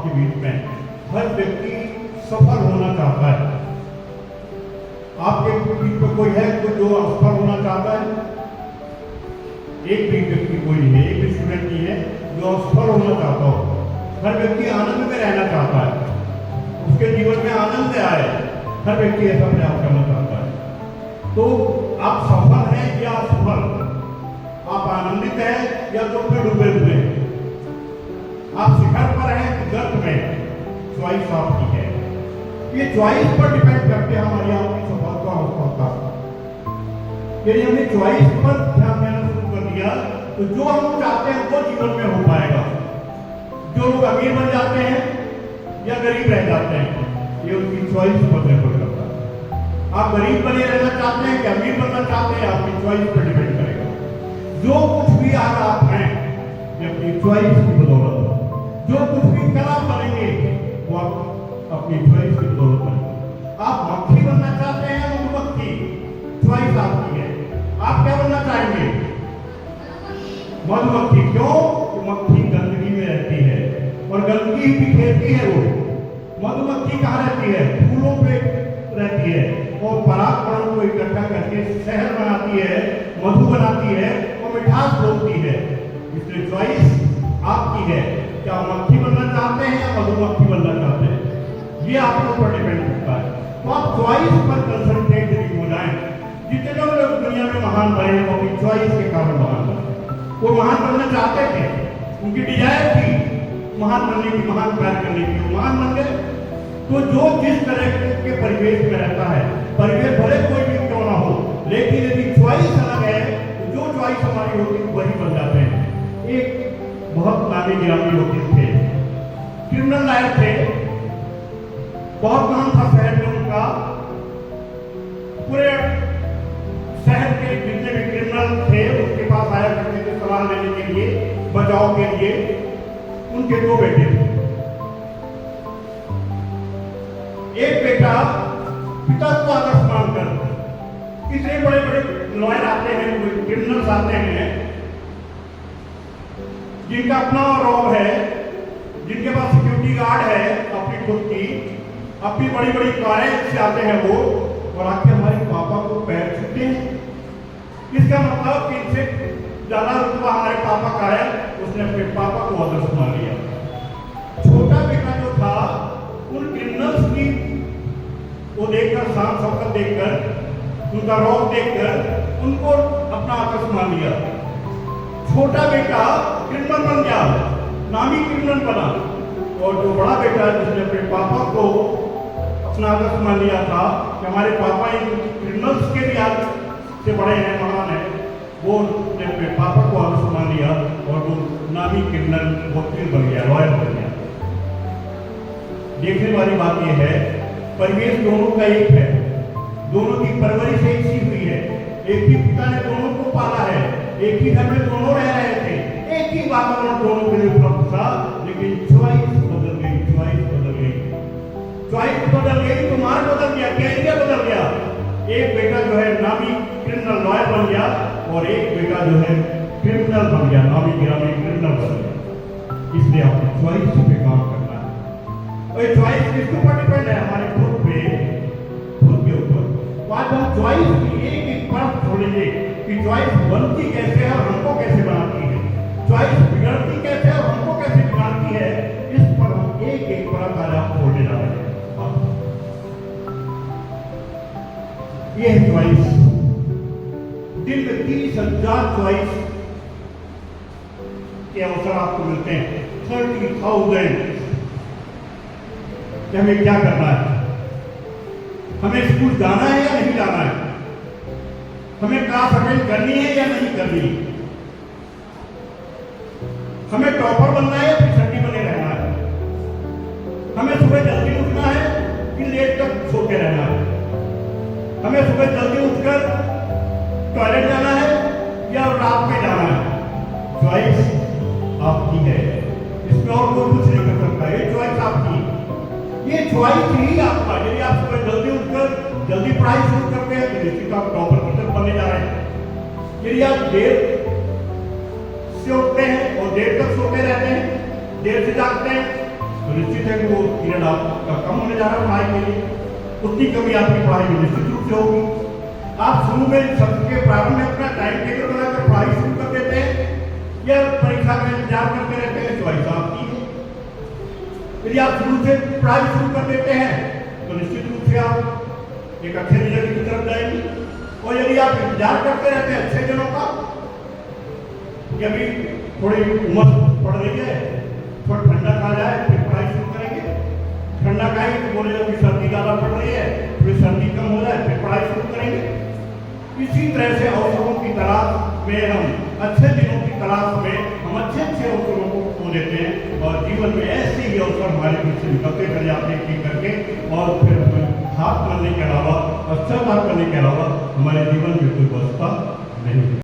आपके बीच में, हर व्यक्ति सफल होना चाहता है। आपके बीच में कोई है जो असफल होना चाहता है? एक भी व्यक्ति कोई नहीं है, एक भी स्टूडेंट नहीं है जो असफल होना चाहता हो। हर व्यक्ति आनंद में रहना चाहता है, उसके जीवन में आनंद आए, हर व्यक्ति ऐसा प्रयास करना चाहता है। तो आप सफल हैं या असफल, आप आनंदित हैं या दुख में डूबे हुए हैं, आप शिखर पर हैं कि गर्त में, चॉइस आपकी है। ये चॉइस पर डिपेंड करते हैं हमारी आपकी सफलता और असफलता। यदि हमने चॉइस पर ध्यान देना शुरू कर दिया तो जो हम चाहते हैं वो जीवन में हो पाएगा। जो लोग अमीर बन जाते हैं या गरीब रह जाते हैं, ये उनकी चॉइस पर निर्भर करता है। आप गरीब बने रहना चाहते हैं कि अमीर बनना चाहते हैं, आपकी चॉइस पर डिपेंड करेगा। जो कुछ भी आज आप हैं ये अपनी चॉइस की बदौलत, जो कुछ भी कल आप बनेंगे वो आप अपनी चॉइस की बदौलत बनेंगे। आप मक्खी बनना चाहते हैं या मधुमक्खी, चॉइस आपकी है। आप क्या बनना चाहेंगे? मधुमक्खी। क्यों? मक्खी गंदगी में रहती है और गंदगी ही बिखेरती है। वो मधुमक्खी कहाँ रहती है? फूलों पे रहती है और परागकणों को इकट्ठा करके शहद बनाती है, मधु बनाती है और मिठास छोड़ती है। इसलिए चॉइस आपकी है। क्या मक्खी बनना चाहते हैं या मधुमक्खी बनना चाहते हैं, ये आपके ऊपर डिपेंड करता है। तो आप चॉइस पर कंसंट्रेट हो जाएं। जितने लोग दुनिया में महान बने वो अपनी चॉइस के कारण महान बने। वो महान बनना चाहते थे, उनकी डिजायर थी महान बनने की, महान कार्य करने की, महान बन गए। तो जो जिस तरह के परिवेश में रहता है, परिवेश भले कोई भी क्यों ना हो, लेकिन यदि चॉइस अलग है तो जो चॉइस हमारी होती है वही बन जाते हैं। एक बहुत नामी गिरामी वकील थे, क्रिमिनल लॉयर थे, बहुत नाम था शहर में उनका। पूरे शहर के जितने भी क्रिमिनल थे उनके पास आया करते थे सलाह लेने के लिए, बचाव के लिए। उनके दो बेटे थे। एक बेटा पिता को आदर्श मानकर, इतने बड़े बड़े लॉयर आते हैं, क्रिमिनल्स आते हैं जिनका अपना रॉब है, जिनके पास सिक्योरिटी गार्ड है अपनी खुद की, अपनी बड़ी बड़ी कारें से आते हैं वो, और आके हमारे पापा को पैर छूते हैं। इसका मतलब कि इनसे ज्यादा रुतबा हमारे पापा का है, उसने अपने पापा को आदर्श मान लिया। छोटा बेटा जो था उन क्रिमिनल्स की वो देखकर, शान शौकत देखकर, उनका रौब देखकर उनको अपना आदर्श मान लिया। छोटा बेटा क्रिमिनल बन गया, नामी क्रिमिनल बना, और जो बड़ा बेटा जिसने अपने पापा को अपना आदर्श मान लिया था कि हमारे पापा इन क्रिमिनल्स के भी आदर्श से बड़े हैं, महान है, वो ने अपने पापा को आदर्श मान लिया और वो नामी क्रिमिनल वकील बन गया, लॉयर बन गया। देखने वाली बात यह है, परिवेश दोनों का एक है, दोनों की परवरिश एक सी हुई है, एक ही पिता ने दोनों को पाला है, एक ही घर में दोनों रह रहे थे, एक ही वातावरण दोनों के लिए उपलब्ध था, लेकिन चॉइस बदल गई, चॉइस बदल गई, चॉइस बदल गई तो मार्ग बदल गया, कैरियर बदल गया। एक बेटा जो है नामी क्रिमिनल लॉयर बन गया और एक बेटा जो है क्रिमिनल बन गया, नामी गिरामी क्रिमिनल बन गया। इसलिए आपको चॉइस पे काम करना है। और ये चॉइस किसके ऊपर डिपेंड है? हमारे खुद पे, खुद के ऊपर। तो आज हम चॉइस की एक एक परत छोड़ेंगे कि चॉइस बनती कैसे है और हमको कैसे बनाती है, चॉइस बिगड़ती कैसे है और हमको कैसे बिगाड़ती है। इस पर हम एक एक परत आज आप छोड़ने जा रहे हैं। ये है चॉइस। दिन में 30,000 चॉइस के अवसर आपको मिलते हैं, 30,000 कि हमें क्या करना है, हमें स्कूल जाना है या नहीं जाना है, हमें क्लास अटेंड करनी है या नहीं करनी, हमें टॉपर बनना है या पिछड़ी बने रहना है, हमें सुबह जल्दी उठना है कि लेट तक सोते रहना है, हमें सुबह जल्दी उठकर टॉयलेट जाना है या रात में जाना है। चॉइस आपकी है, इसमें और कोई कुछ नहीं कर सकता, ये चॉइस आपकी, ये चॉइस ही आपका। यदि आप सुबह जल्दी उठकर जल्दी पढ़ाई शुरू करते हैं तो निश्चित आप टॉपर की तरफ बनने जा रहे हैं। यदि आप देर से उठते हैं और देर तक सोते रहते हैं, देर से जागते हैं, तो निश्चित है कि वो पीरियड आपका कम होने जा रहा है पढ़ाई के लिए, उतनी कमी आपकी पढ़ाई में निश्चित रूप से होगी। आप शुरू में सबके प्रारंभ में अपना टाइम टेबल बनाकर पढ़ाई शुरू कर देते हैं या परीक्षा का इंतजार करते रहते हैं, चॉइस आपकी है। यदि आप शुरू से पढ़ाई शुरू कर देते हैं तो निश्चित रूप से आप एक अच्छे रिजल्ट की तरफ जाएंगे, और यदि आप इंतजार करते रहते हैं अच्छे दिनों का कि अभी थोड़ी उमस पड़ रही है, थोड़ा ठंडा खा जाए फिर पढ़ाई शुरू करेंगे, ठंडा खाएंगे तो बोलेगा कि सर्दी ज़्यादा पड़ रही है, फिर सर्दी कम हो जाए फिर पढ़ाई शुरू करेंगे। इसी तरह से अवसरों की तलाश में हम अच्छे दिनों की तलाश में हम अच्छे अच्छे अवसरों को खो देते हैं, और जीवन में ऐसे ही अवसर हमारे बीच से निकलते चले जाते हैं ठीक करके, और फिर हाथ करने के अलावा, पश्चाताप करने के अलावा हमारे जीवन में कोई बचता नहीं।